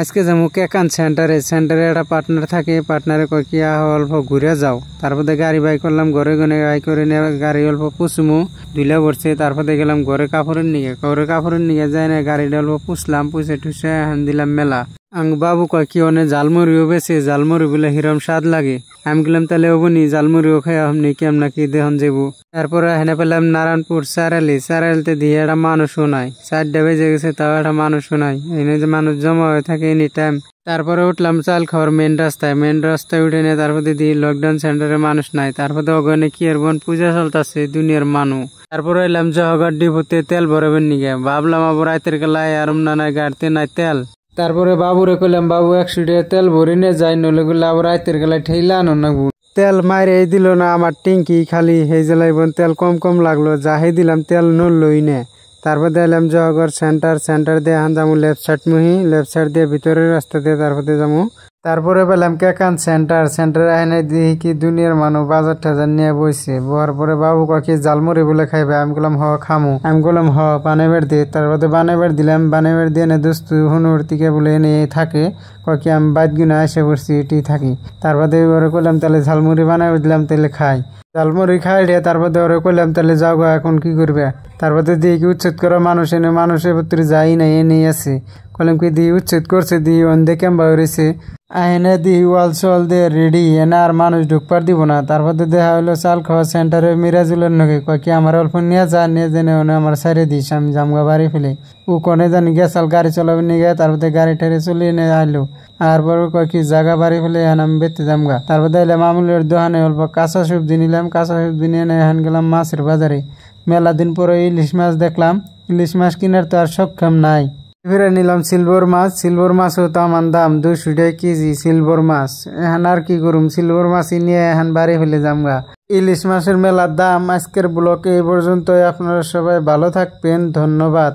আজকে যাবো কেকান সেন্টারে একটা পার্টনার থাকে, পার্টনারে কয় কি অল্প ঘুরে যাও। তারপরে গাড়ি বাই করলাম, ঘরে গনে বাই করে নিয়ে গাড়ি অল্প পুষমু ধুলে পড়ছে। তারপরে গেলাম ঘরে কাপড়ের নিয়ে যায় না, গাড়িটা অল্প পুষলাম, পুষে টুসে হান দিলাম মেলা। আং বাবু কয় কি অনেক জালমুড়িও বেছে, জালমুড়ি বলে হিরম স্বাদ লাগে। আমি গেলাম তাহলে হবনি, জালমুড়িও খাই আপনি কেমন কি দেহন যাবো। তারপরে হেনে পেলাম নারায়ণপুর সারালিতে দিয়ে একটা মানুষও নাই, 4টা বেজে গেছে, তাও একটা মানুষও নাই। এনে যে মানুষ জমা হয়ে থাকে এনি টাইম। তারপরে উঠলাম চাল খাওয়ার মেন রাস্তায় উঠে নিয়ে তারপরে দিয়ে লকডাউন সেন্টারে মানুষ নাই। তারপরে ওখানে কি আর বোন পূজা চলতেছে দুনিয়ার মানুষ। তারপরে এলাম জহগর ডিপোতে তেল ভরাবেন নিগে, ভাবলাম আবার রাতের বেলায় আর নাই গাড়িতে নাই তেল। তারপরে বাবুরে কইলাম বাবু 100 টাকা তেল ভরি নিয়ে যাই, নলে গুলো আবার রাতের বেলায় ঠেইলা আনো না। তেল মারে দিল না, আমার টিঙ্কি খালি হেই জ্বালাইবন, তেল কম লাগলো, যাহে দিলাম তেল নলই নে। তারপর দিলাম জহগর সেন্টার দিয়ে হান যাবো লেফট সাইড দিয়ে ভিতরের রাস্তা দিয়ে তারপরে যাবো। তারপরে পেলাম কেকান সেন্টার আইনে দিয়ে কি দুনিয়ার মানুষ বাজার টাজার নিয়ে বইছে। বহার পরে বাবু কাকি জালমুড়ি বলে খাইবে, আমি বললাম হ খামু। আমি বললাম হ বানাইবার দিয়ে, তারপরে বানাইবার দিলাম। বানাইবার দিয়ে এনে দোস্ত হুনুর থেকে বলে এনে থাকে কাকি আমি বাদ গুনা এসে পড়ছি এটি থাকি। তারপরে ওরে কইলাম তাহলে ঝালমুড়ি বানাইবার দিলাম, তাহলে খাই। ঝালমুড়ি খাই রে, তারপরে ওরে কইলাম তাহলে যাও গা, এখন কি করবে। তারপরে দিয়ে কি উচ্ছেদ করা মানুষ এনে, মানুষের ভিতরে যাই নাই এনে আছে। কইলাম কি দিয়ে উচ্ছেদ করছে, দিয়ে অন্ধে কেমবা হয়েছে। আইনে দি ওয়াল সোয়াল দিয়ে রেডি, এনে আর মানুষ ঢুকবার দিব না। তারপরে দেখা হলো চাল খাওয়া সেন্টারে মিরাজুলের নগে কয় কি আমার অল্প নিয়ে জেনে আমার সাইরে দিস, আমি জামগা বাড়ি ফেলে। ও কনে জানি গেছাল গাড়ি চালাবে নিয়ে গে, তারপরে গাড়ি টাড়ি চলিয়ে নিয়ে আইলো। আর পর কয় কি জায়গা বাড়ি ফেলে এখন আমি বেতে জামগা। তারপরে এলাম মামুলের দোকানে অল্প কাঁচা সবজি নিলাম, কাঁচা সবজি নিয়ে এখন গেলাম মাছের বাজারে। মেলা দিন পরে ইলিশ মাছ দেখলাম, ইলিশ মাছ কিনার তো আর সক্ষম নাই। ফিরে নিলাম সিলভার মাছও তো আমার দাম 200 টাকা কেজি সিলভার মাছ। এখন আর কি করুম, সিলভার মাছই নিয়ে এখন বাড়ি ফেলে যামগা। ইলিশ মাছের মেলার দাম। আজকের ব্লকে এই পর্যন্ত। আপনারা সবাই ভালো থাকবেন, ধন্যবাদ।